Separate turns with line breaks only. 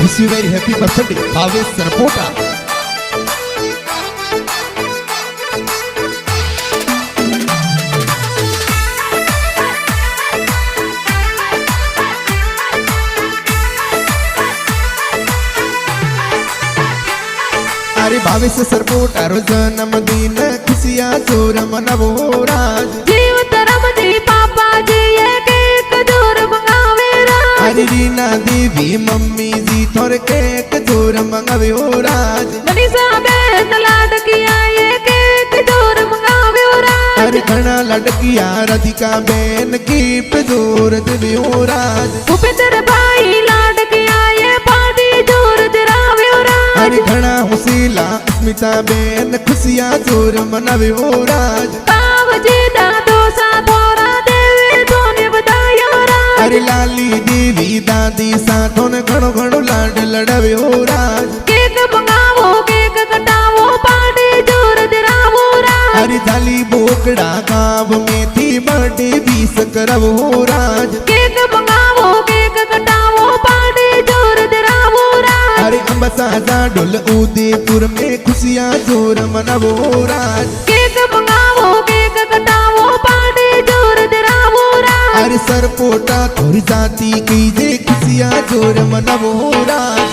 Wish you very happy birthday, Bhavesh Sarpota. अरे भावेश सरपोटा रो जन्मदिन खुशियां जोर मनवो राज
जीव धर्म जी पापा जी ये केक जोर मंगावे राज
अरे रीना देवी मम्मी जी थोर केक जोर मंगावे राज
मनीषा बहन लाडकिया ये केक जोर मंगावे राज
अरे घना लड़किया राधिका बहन गिफ्ट जोर देवे राज
भूपेंद्र भाई लाडकिया ये पार्टी जोर दिरावे राज
अरे घना हुसीला अस्मिता बहन खुशियां जोर मनावे राज
काव जी दादो सा थोरा देवी तोने बतायो राज
अरे लाली देवी दादी साथों ने घणो घणो लाड लड़ावे राज
केक मंगावो केक कटावो पार्टी जोर दिरावो राज
अरे थाली बोकड़ा गाँव में थी बर्थडे 20 करवो राज
केक मंगावो केक कटावो पार्टी जोर दिरावो राज
अरे अम्बसाजा डोल उदयपुर में खुशियां जोर मनावो राज
केक मंगावो केक कटावो पार्टी जोर दिरावो राज
अरे सरपोटा थोड़ी जाती की जे खुशियां जोर मनावो राज